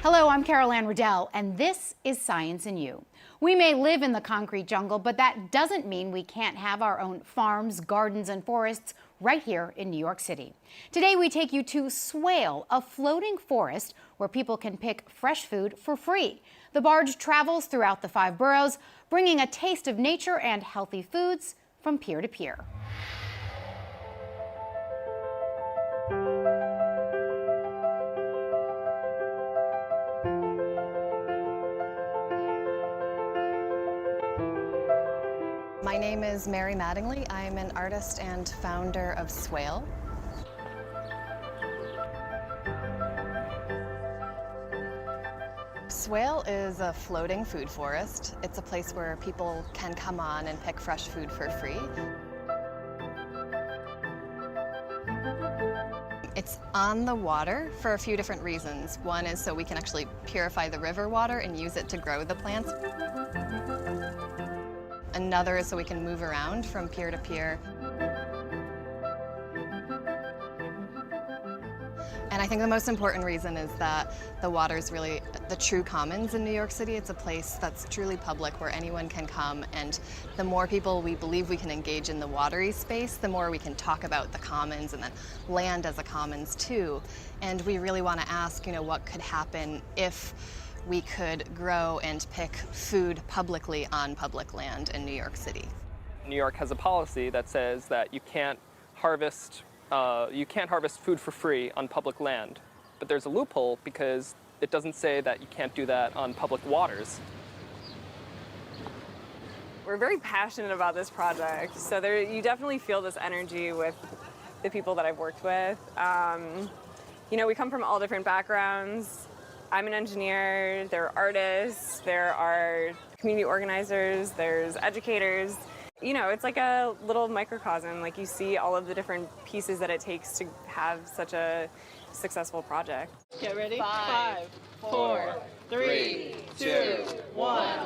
Hello, I'm Carol Ann Riddell, and this is Science and You. We may live in the concrete jungle, but that doesn't mean we can't have our own farms, gardens, and forests right here in New York City. Today, we take you to Swale, a floating forest where people can pick fresh food for free. The barge travels throughout the 5 boroughs, bringing a taste of nature and healthy foods from pier to pier. My name is Mary Mattingly. I'm an artist and founder of Swale. Swale is a floating food forest. It's a place where people can come on and pick fresh food for free. It's on the water for a few different reasons. One is so we can actually purify the river water and use it to grow the plants. Another is so we can move around from pier to pier. And I think the most important reason is that the water is really the true commons in New York City. It's a place that's truly public where anyone can come, and the more people we believe we can engage in the watery space, the more we can talk about the commons and then land as a commons too. And we really want to ask, what could happen if we could grow and pick food publicly on public land in New York City. New York has a policy that says that you can't harvest food for free on public land. But there's a loophole because it doesn't say that you can't do that on public waters. We're very passionate about this project, so you definitely feel this energy with the people that I've worked with. We come from all different backgrounds. I'm an engineer, there are artists, there are community organizers, there's educators. It's like a little microcosm. Like, you see all of the different pieces that it takes to have such a successful project. Get ready? 5, 4, 3, 2, 1.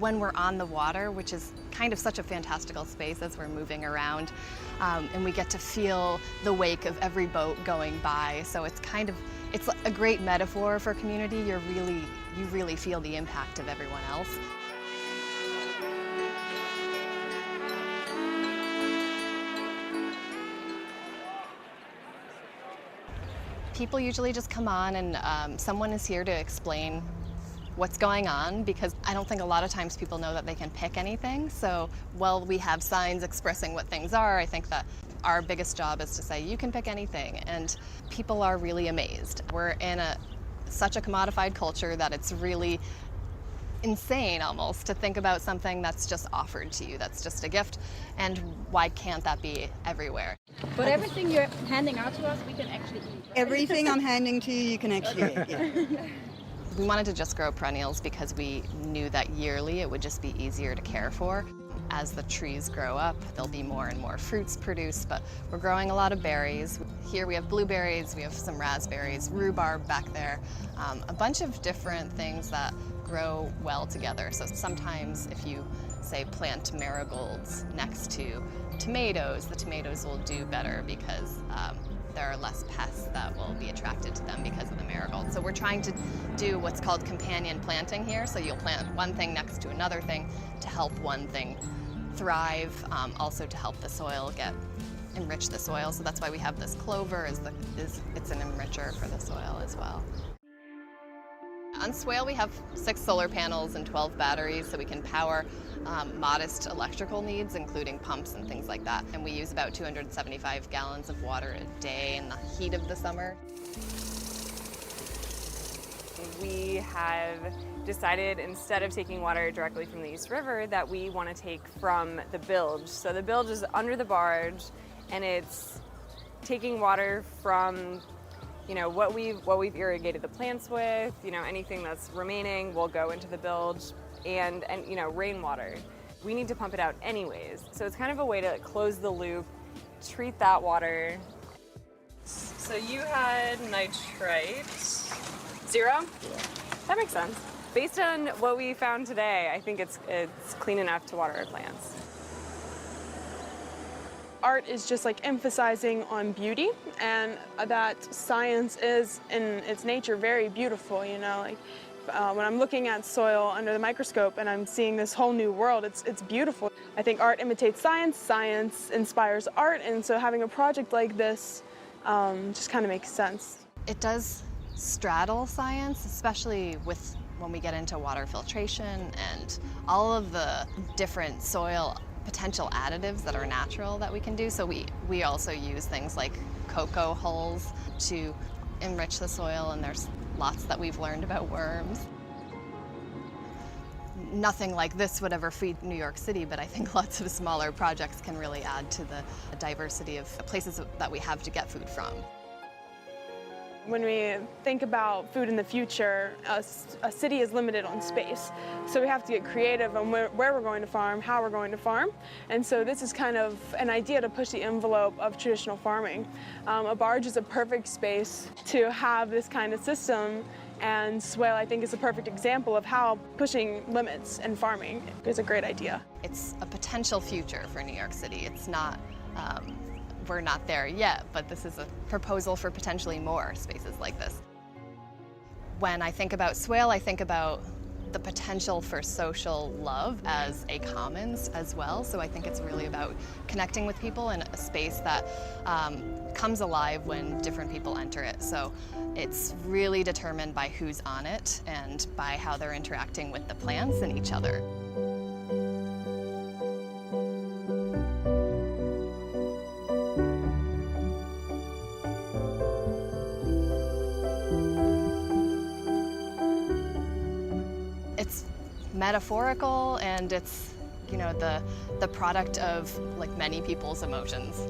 When we're on the water, which is kind of such a fantastical space as we're moving around, and we get to feel the wake of every boat going by. So it's a great metaphor for community. You really feel the impact of everyone else. People usually just come on and someone is here to explain what's going on, because I don't think a lot of times people know that they can pick anything. So while we have signs expressing what things are, I think that our biggest job is to say you can pick anything, and people are really amazed. We're in such a commodified culture that it's really insane almost to think about something that's just offered to you, that's just a gift, and why can't that be everywhere? But everything you're handing out to us, we can actually eat, right? Everything I'm handing to you, you can actually eat. Yeah. We wanted to just grow perennials because we knew that yearly it would just be easier to care for. As the trees grow up, there'll be more and more fruits produced, but we're growing a lot of berries. Here we have blueberries, we have some raspberries, rhubarb back there, a bunch of different things that grow well together. So sometimes if you, say, plant marigolds next to tomatoes, the tomatoes will do better because there are less pests that will be attracted to them because of the marigold. So we're trying to do what's called companion planting here. So you'll plant one thing next to another thing to help one thing thrive, also to help the soil enrich the soil. So that's why we have this clover, it's an enricher for the soil as well. On Swale, we have 6 solar panels and 12 batteries, so we can power modest electrical needs, including pumps and things like that. And we use about 275 gallons of water a day in the heat of the summer. We have decided, instead of taking water directly from the East River, that we want to take from the bilge. So the bilge is under the barge, and it's taking water from what we've irrigated the plants with, anything that's remaining will go into the bilge, and rainwater. We need to pump it out anyways. So it's kind of a way to close the loop, treat that water. So you had nitrite. 0? Yeah. That makes sense. Based on what we found today, I think it's clean enough to water our plants. art is just like emphasizing on beauty, and that science is in its nature very beautiful, you know, like when I'm looking at soil under the microscope and I'm seeing this whole new world, it's beautiful. I think art imitates science, science inspires art, and so having a project like this just kind of makes sense. It does straddle science, especially with when we get into water filtration and all of the different soil potential additives that are natural that we can do. So we also use things like cocoa hulls to enrich the soil, and there's lots that we've learned about worms. Nothing like this would ever feed New York City, but I think lots of smaller projects can really add to the diversity of places that we have to get food from. When we think about food in the future, a city is limited on space. So we have to get creative on where we're going to farm, how we're going to farm. And so this is kind of an idea to push the envelope of traditional farming. A barge is a perfect space to have this kind of system, and Swale, I think, is a perfect example of how pushing limits in farming is a great idea. It's a potential future for New York City. It's not, we're not there yet, but this is a proposal for potentially more spaces like this. When I think about Swale, I think about the potential for social love as a commons as well. So I think it's really about connecting with people in a space that comes alive when different people enter it. So it's really determined by who's on it and by how they're interacting with the plants and each other. It's metaphorical, and it's, you know, the product of like many people's emotions.